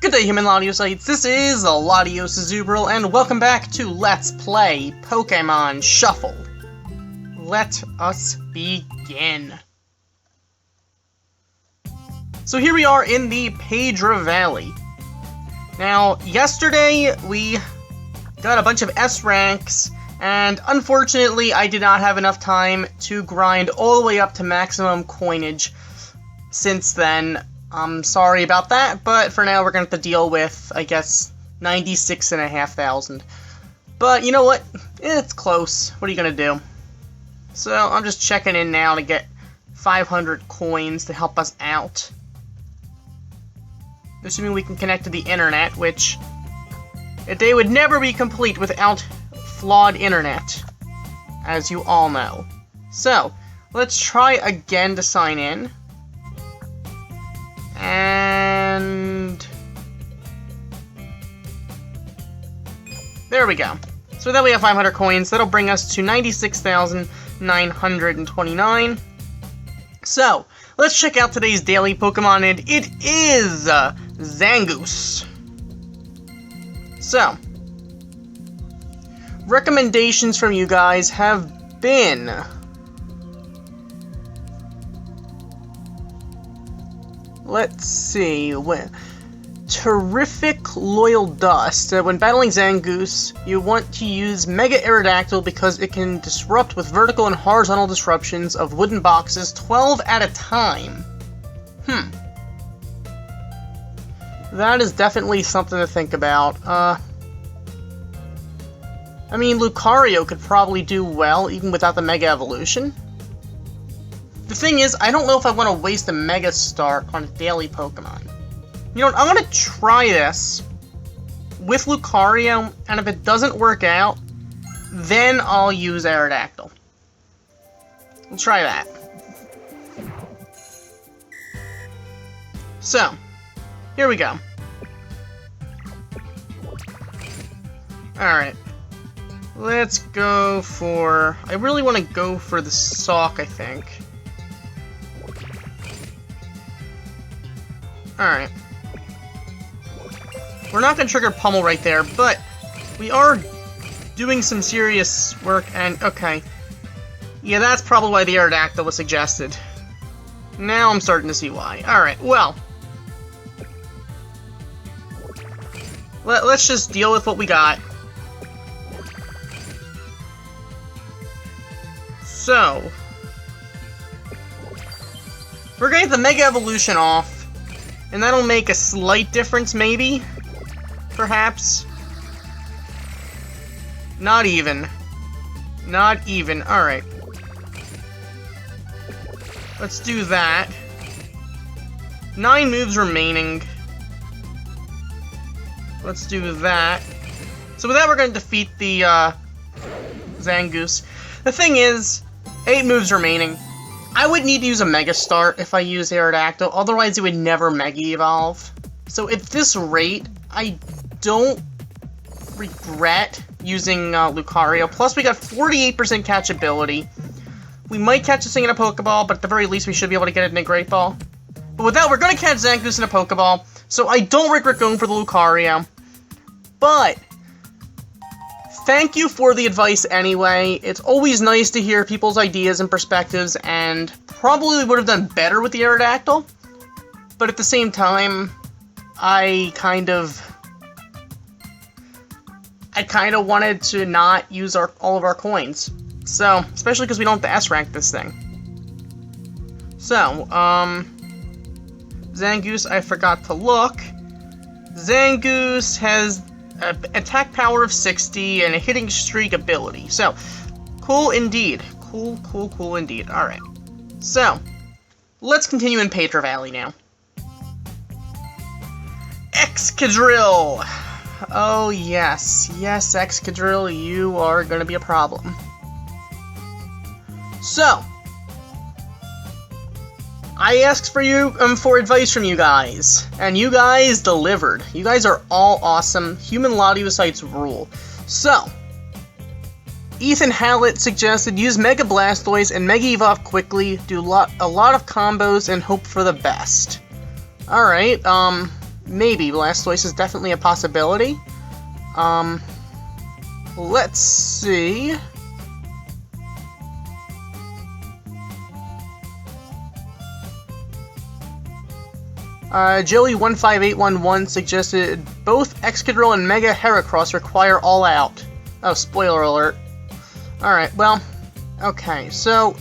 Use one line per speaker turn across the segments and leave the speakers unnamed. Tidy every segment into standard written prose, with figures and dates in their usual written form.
Good day, human Latiosites. This is Excadrill, and welcome back to Let's Play Pokemon Shuffle. Let us begin. So here we are in the Pedra Valley. Now, yesterday we got a bunch of S ranks, and unfortunately I did not have enough time to grind all the way up to maximum coinage since then. I'm sorry about that, but for now we're going to have to deal with, I guess, 96,500. But you know what? It's close. What are you going to do? So I'm just checking in now to get 500 coins to help us out. Assuming we can connect to the internet, which a day would never be complete without flawed internet, as you all know. So, let's try again to sign in. And there we go. So then we have 500 coins. That'll bring us to 96,929. So, let's check out today's daily Pokemon, and it is Zangoose. So, recommendations from you guys have been let's see, Terrific Loyal Dust. When battling Zangoose, you want to use Mega Aerodactyl because it can disrupt with vertical and horizontal disruptions of wooden boxes 12 at a time. That is definitely something to think about. I mean, Lucario could probably do well even without the Mega Evolution. The thing is, I don't know if I want to waste a Mega Start on a daily Pokemon. You know what, I'm going to try this with Lucario, and if it doesn't work out, then I'll use Aerodactyl. We'll try that. So, here we go. Alright. Let's go for... I really want to go for the Sawk, I think. Alright. We're not going to trigger Pummel right there, but we are doing some serious work, and okay. Yeah, that's probably why the Aerodactyl was suggested. Now I'm starting to see why. Alright, well. Let's just deal with what we got. So, we're going to get the Mega Evolution off. And that'll make a slight difference, maybe? Perhaps? Not even. Not even. Alright. Let's do that. 9 moves remaining. Let's do that. So with that, we're going to defeat the, Zangoose. The thing is, 8 moves remaining. I would need to use a Mega Start if I use Aerodactyl, otherwise it would never Mega Evolve. So at this rate, I don't regret using Lucario. Plus we got 48% catchability. We might catch this thing in a Pokeball, but at the very least we should be able to get it in a Great Ball. But with that, we're going to catch Zangoose in a Pokeball, so I don't regret going for the Lucario. But thank you for the advice anyway. It's always nice to hear people's ideas and perspectives, and probably would have done better with the Aerodactyl. But at the same time, I kind of wanted to not use all of our coins. So, especially because we don't have to S-rank this thing. So, Zangoose, I forgot to look. Zangoose has attack power of 60 and a hitting streak ability. So, cool indeed. Cool indeed. Alright. So, let's continue in Pedra Valley now. Excadrill! Oh, yes. Yes, Excadrill, you are going to be a problem. So, I asked for advice from you guys, and you guys delivered. You guys are all awesome. Human Latiosites rule. So, Ethan Hallett suggested use Mega Blastoise and Mega Evolve quickly, do a lot of combos, and hope for the best. Alright, maybe Blastoise is definitely a possibility. Let's see. Joey15811 suggested both Excadrill and Mega Heracross require All Out. Oh, spoiler alert. Alright, well, okay, so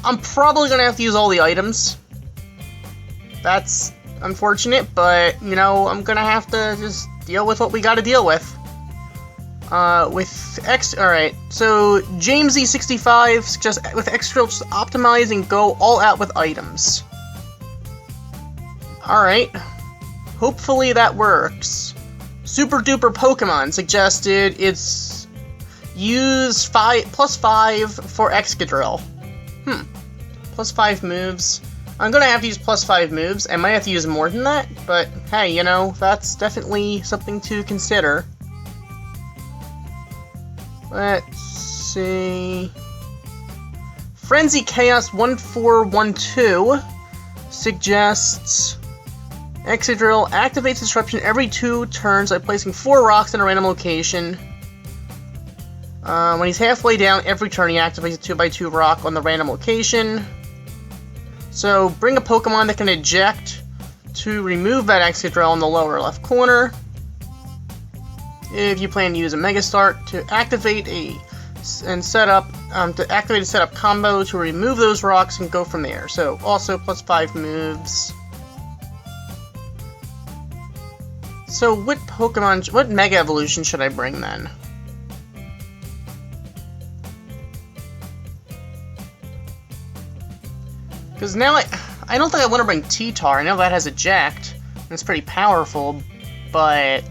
I'm probably gonna have to use all the items. That's unfortunate, but, you know, I'm gonna have to just deal with what we gotta deal with. Alright, so Jamesy65 suggests with Excadrill just optimize and go all out with items. Alright, hopefully that works. Super Duper Pokemon suggested it's use +5 for Excadrill. +5 moves. I'm gonna have to use +5 moves. I might have to use more than that, but hey, you know, that's definitely something to consider. Let's see. Frenzy Chaos 1412 suggests Excadrill activates Disruption every 2 turns by placing 4 rocks in a random location. When he's halfway down every turn, he activates a 2x2 rock on the random location. So, bring a Pokemon that can eject to remove that Excadrill in the lower left corner. If you plan to use a Mega Start to activate a setup combo to remove those rocks and go from there. So, also +5 moves. So, what Mega Evolution should I bring then? Because now I don't think I want to bring T-Tar. I know that has Eject, and it's pretty powerful, but...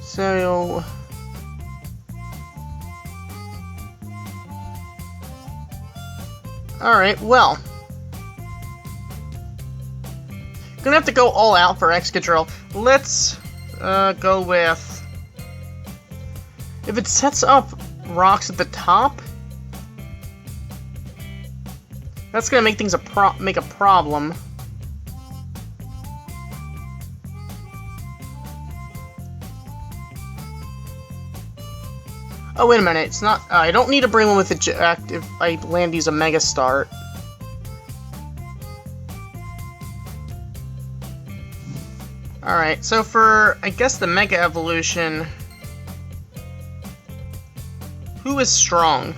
So... Alright, well. Gonna have to go all out for Excadrill. Let's go with... If it sets up rocks at the top, that's gonna make things make a problem. Oh, wait a minute, it's not... I don't need to bring one with Eject if I land use a Mega Start. Alright, so for, I guess, the Mega Evolution... Who is strong?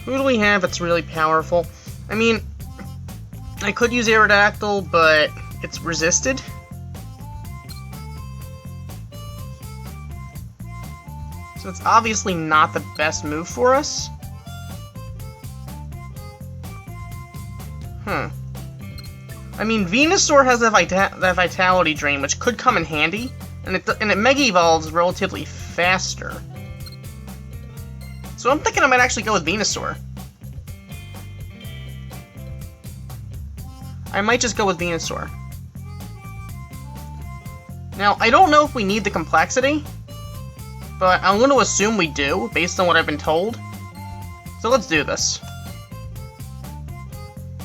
Who do we have that's really powerful? I mean, I could use Aerodactyl, but it's resisted. So it's obviously not the best move for us. I mean, Venusaur has that Vitality Drain, which could come in handy. And it Mega Evolves relatively faster. So I'm thinking I might actually go with Venusaur. I might just go with Venusaur. Now, I don't know if we need the complexity, but I'm going to assume we do, based on what I've been told. So let's do this.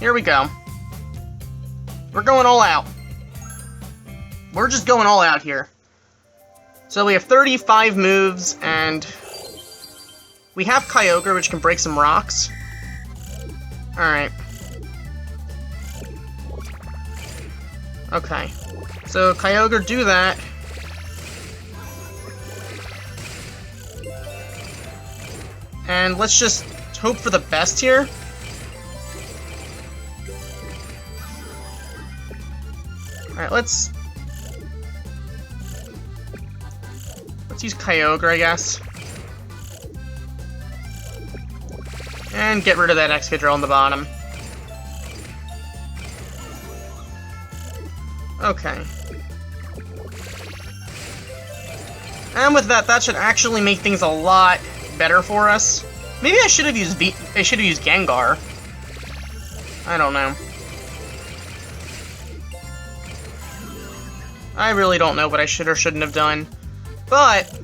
Here we go. We're going all out. We're just going all out here. So we have 35 moves, and we have Kyogre, which can break some rocks. Alright. Okay. So Kyogre, do that. And let's just hope for the best here. Alright, let's use Kyogre, I guess. And get rid of that Excadrill on the bottom. Okay. And with that, that should actually make things a lot better for us. Maybe I should have used Gengar. I don't know. I really don't know what I should or shouldn't have done. But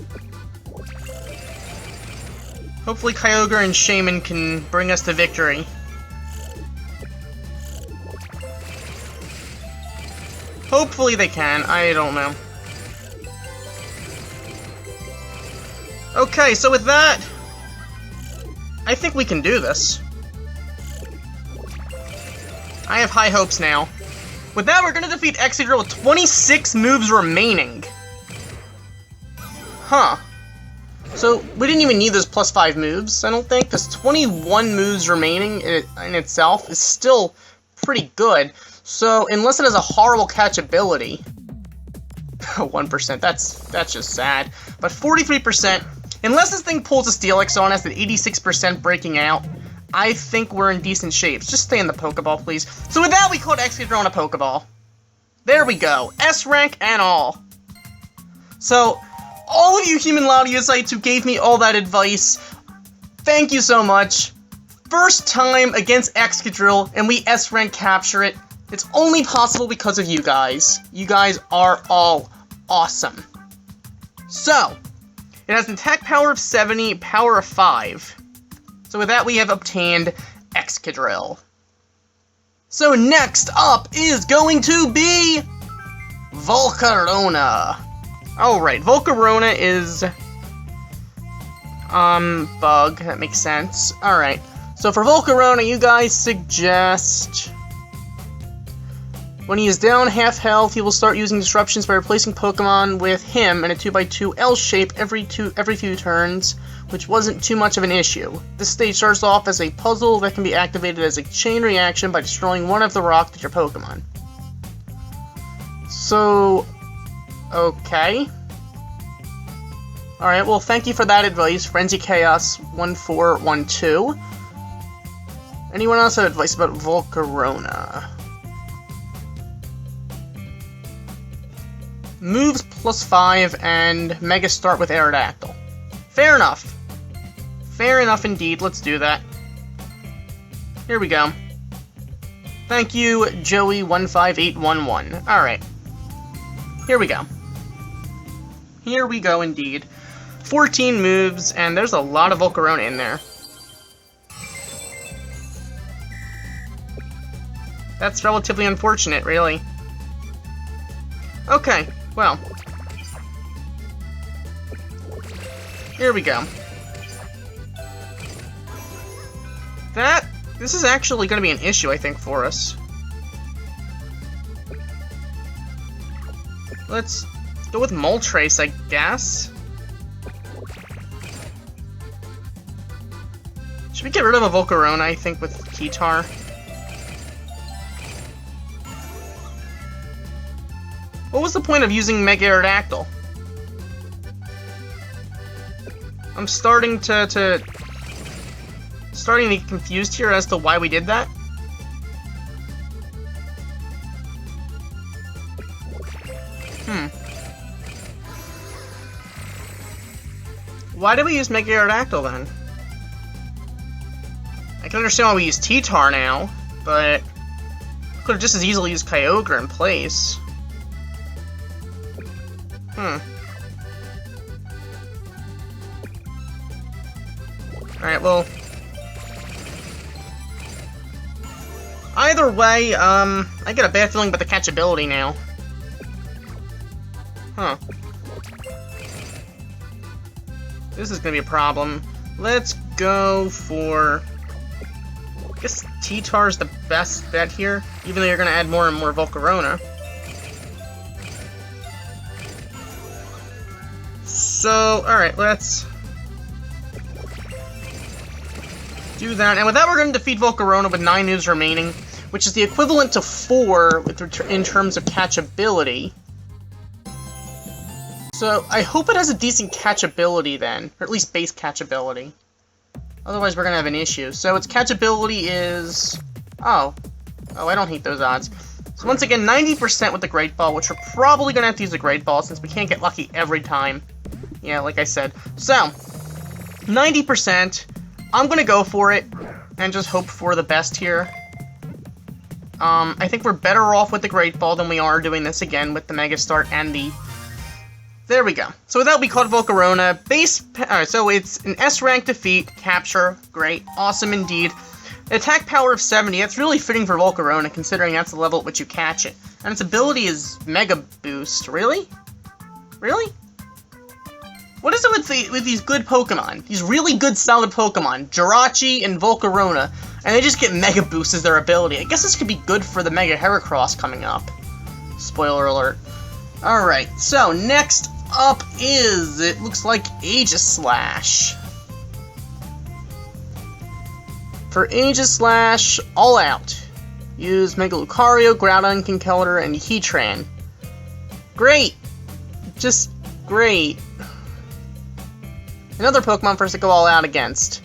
Hopefully Kyogre and Shaman can bring us to victory. Hopefully they can, I don't know. Okay, so with that, I think we can do this. I have high hopes now. With that, we're gonna defeat Excadrill with 26 moves remaining. Huh. So, we didn't even need those +5 moves, I don't think, because 21 moves remaining in itself is still pretty good. So, unless it has a horrible catchability... 1%, that's just sad. But 43%, unless this thing pulls a Steelix on us at 86% breaking out, I think we're in decent shape. Just stay in the Pokeball, please. So with that, we caught Excadrill in a Pokeball. There we go. S rank and all. So, all of you human Laudiocytes who gave me all that advice, thank you so much. First time against Excadrill, and we S rank capture it. It's only possible because of you guys. You guys are all awesome. So, it has an attack power of 70, power of 5. So with that, we have obtained Excadrill. So next up is going to be Volcarona. Alright, Volcarona is bug, that makes sense. Alright, so for Volcarona, you guys suggest when he is down half health, he will start using disruptions by replacing Pokemon with him in a 2x2 L shape every few turns, which wasn't too much of an issue. This stage starts off as a puzzle that can be activated as a chain reaction by destroying one of the rocks with your Pokemon. So, okay. Alright, well, thank you for that advice, Frenzy Chaos 1412. Anyone else have advice about Volcarona? Moves +5 and Mega Start with Aerodactyl. Fair enough. Fair enough indeed, let's do that. Here we go. Thank you, Joey15811. Alright. Here we go. Here we go indeed. 14 moves, and there's a lot of Volcarona in there. That's relatively unfortunate, really. Okay, well. Here we go. This is actually going to be an issue, I think, for us. Let's go with Moltres, I guess. Should we get rid of a Volcarona, I think, with Keytar? What was the point of using Mega Aerodactyl? I'm starting to get confused here as to why we did that. Why did we use Mega Aerodactyl then? I can understand why we use T-Tar now, but we could have just as easily used Kyogre in place. Alright, well... either way, I get a bad feeling about the catchability now. Huh. This is gonna be a problem. Let's go for... I guess T-Tar is the best bet here, even though you're gonna add more and more Volcarona. So, alright, let's do that. And with that, we're going to defeat Volcarona with 9 moves remaining, which is the equivalent to 4 in terms of catchability. So, I hope it has a decent catchability then, or at least base catchability. Otherwise, we're going to have an issue. So, its catchability is... Oh, I don't hate those odds. So, once again, 90% with the Great Ball, which we're probably going to have to use the Great Ball since we can't get lucky every time. Yeah, like I said. So, 90%. I'm gonna go for it and just hope for the best here. I think we're better off with the Great Ball than we are doing this again with the Mega Start and the There we go. So with that, we caught Volcarona. Alright, so it's an S-rank defeat, capture, great, awesome indeed. Attack power of 70, that's really fitting for Volcarona, considering that's the level at which you catch it. And its ability is Mega Boost. Really? Really? What is it with these good Pokemon? These really good, solid Pokemon, Jirachi and Volcarona, and they just get Mega Boost as their ability. I guess this could be good for the Mega Heracross coming up. Spoiler alert. Alright, so next up is, it looks like Aegislash. For Aegislash, all out. Use Mega Lucario, Groudon, Conkeldurr, and Heatran. Great! Just great. Another Pokemon for us to go all out against.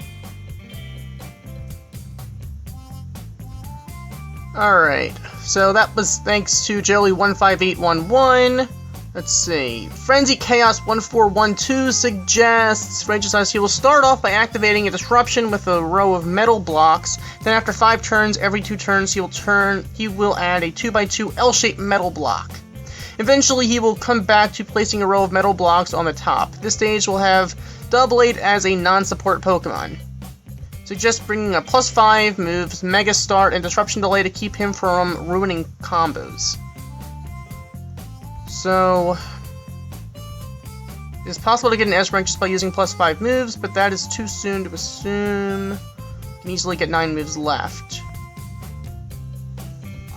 Alright, so that was thanks to Joey15811. Let's see. Frenzy Chaos 1412 suggests Aegislash he will start off by activating a disruption with a row of metal blocks. Then after 5 turns, every 2 turns he will add a 2x2 L-shaped metal block. Eventually he will come back to placing a row of metal blocks on the top. This stage will have Doublade as a non-support Pokemon. Suggest bringing a +5 moves, Mega Start, and Disruption Delay to keep him from ruining combos. So, it's possible to get an S rank just by using +5 moves, but that is too soon to assume. You can easily get 9 moves left.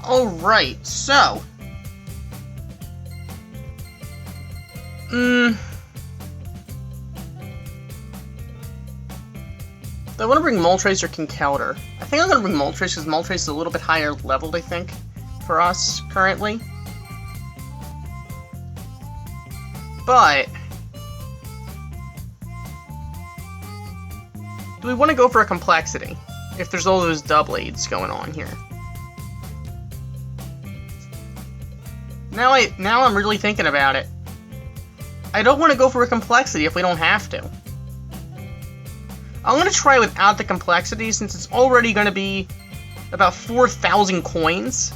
Alright, so. I want to bring Moltres or Conkeldurr. I think I'm going to bring Moltres because Moltres is a little bit higher leveled, I think, for us currently. But do we want to go for a complexity if there's all those Doublades going on here? Now I'm really thinking about it. I don't want to go for a complexity if we don't have to. I'm going to try without the complexity since it's already going to be about 4,000 coins.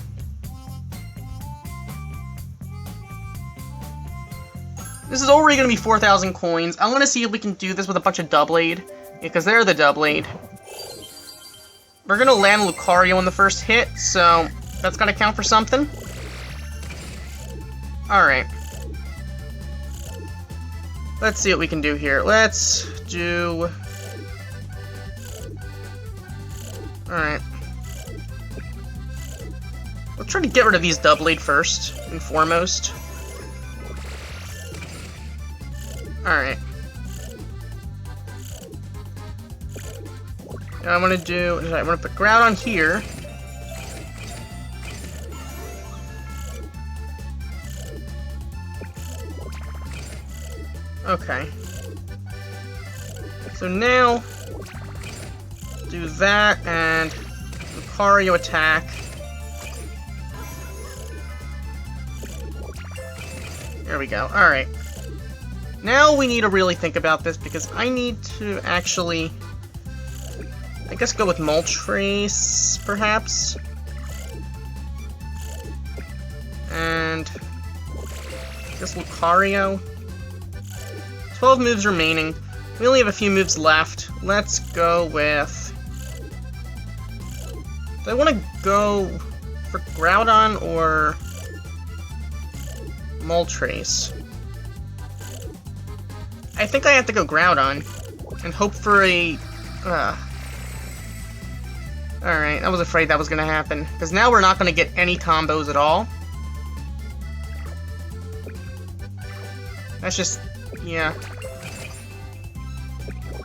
This is already going to be 4,000 coins. I'm going to see if we can do this with a bunch of Doublade, because they're the Doublade. We're going to land Lucario on the first hit, so that's going to count for something. Alright. Let's see what we can do here. Let's do... Alright. Let's try to get rid of these Doublade first and foremost. Alright. Now I'm gonna do... I'm gonna put Groudon here. Okay. So now... do that, and Lucario attack. There we go. Alright. Now we need to really think about this, because I need to actually... I guess go with Moltres, perhaps? And... I guess Lucario. 12 moves remaining. We only have a few moves left. Let's go with... Do I want to go for Groudon or Moltres? I think I have to go Groudon and hope for a... Alright, I was afraid that was going to happen, because now we're not going to get any combos at all. That's just... yeah.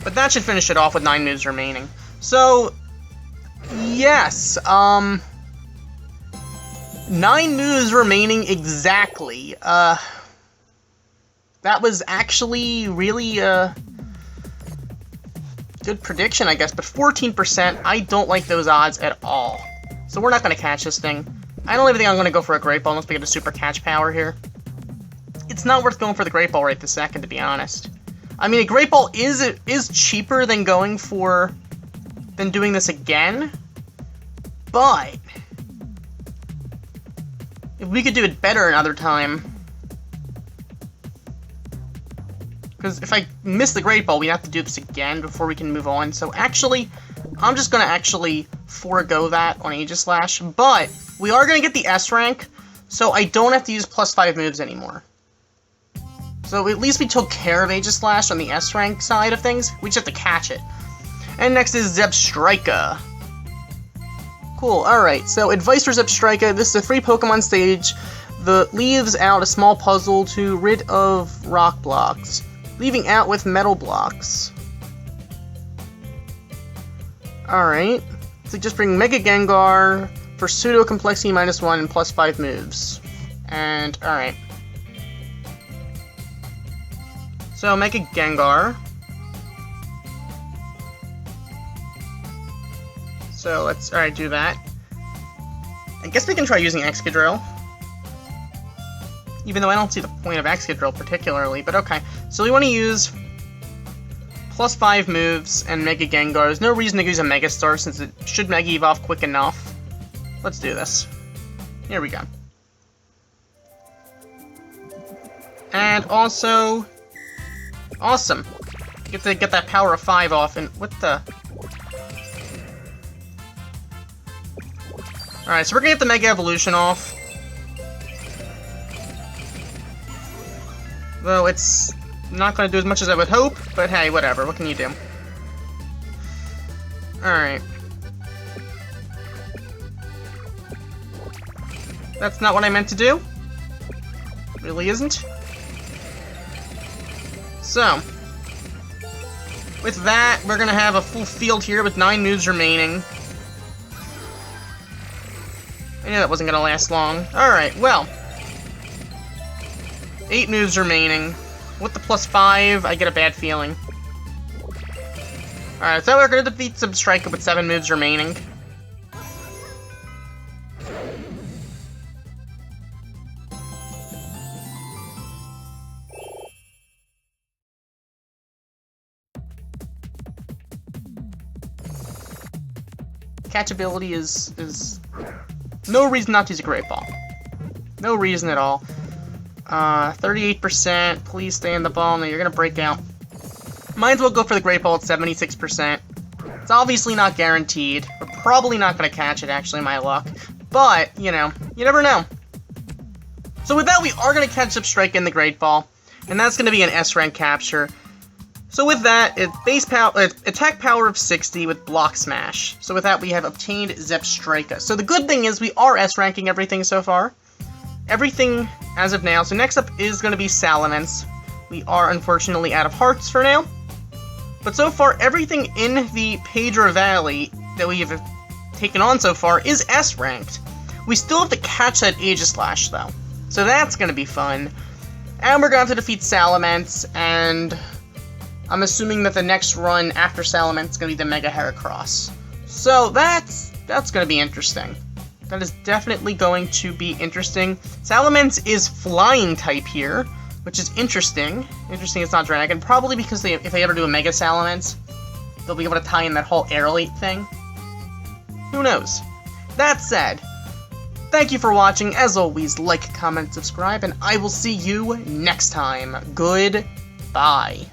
But that should finish it off with 9 moves remaining. So... yes, 9 moves remaining exactly. That was actually really a good prediction, I guess, but 14%, I don't like those odds at all. So we're not going to catch this thing. I don't even think I'm going to go for a Great Ball unless we get a super catch power here. It's not worth going for the Great Ball right this second, to be honest. I mean, a Great Ball is cheaper than going for... than doing this again, but if we could do it better another time, because if I miss the Great Ball, we have to do this again before we can move on. So actually, I'm just going to actually forego that on Aegislash, but we are going to get the S rank, so I don't have to use +5 moves anymore. So at least we took care of Aegislash on the S rank side of things. We just have to catch it. And next is Zebstrika. Cool, alright, so advice for Zebstrika. This is a 3 Pokemon stage that leaves out a small puzzle to rid of rock blocks, leaving out with metal blocks. Alright, so just bring Mega Gengar for pseudo complexity -1 and +5 moves. And, alright. So, Mega Gengar. So let's, alright, do that. I guess we can try using Excadrill. Even though I don't see the point of Excadrill particularly, but okay. So we want to use +5 moves and Mega Gengar. There's no reason to use a Mega Star since it should Mega Evolve quick enough. Let's do this. Here we go. And also, awesome. Get to get that power of 5 off, and what the... Alright, so we're gonna get the Mega Evolution off. Though it's not gonna do as much as I would hope, but hey, whatever, what can you do? Alright. That's not what I meant to do. Really isn't. So, with that, we're gonna have a full field here with 9 moves remaining. I knew that wasn't gonna last long. Alright, well. 8 moves remaining. With the +5, I get a bad feeling. Alright, so we're gonna defeat Zebstrika with 7 moves remaining. Catchability is no reason not to use a Great Ball. No reason at all. 38%, please stay in the ball. No, you're gonna break out. Might as well go for the Great Ball at 76%. It's obviously not guaranteed. We're probably not gonna catch it, actually, my luck. But, you know, you never know. So with that, we are gonna catch Zebstrika in the Great Ball, and that's gonna be an S rank capture. So with that, attack power of 60 with Block Smash. So with that, we have obtained Zebstrika. So the good thing is we are S-ranking everything so far. Everything as of now. So next up is going to be Salamence. We are unfortunately out of hearts for now. But so far, everything in the Pedro Valley that we have taken on so far is S-ranked. We still have to catch that Aegislash, though. So that's going to be fun. And we're going to have to defeat Salamence, and I'm assuming that the next run after Salamence is going to be the Mega Heracross. So that's going to be interesting. That is definitely going to be interesting. Salamence is flying type here, which is interesting. Interesting it's not Dragon. Probably because if they ever do a Mega Salamence, they'll be able to tie in that whole Aerolite thing. Who knows? That said, thank you for watching. As always, like, comment, subscribe, and I will see you next time. Goodbye.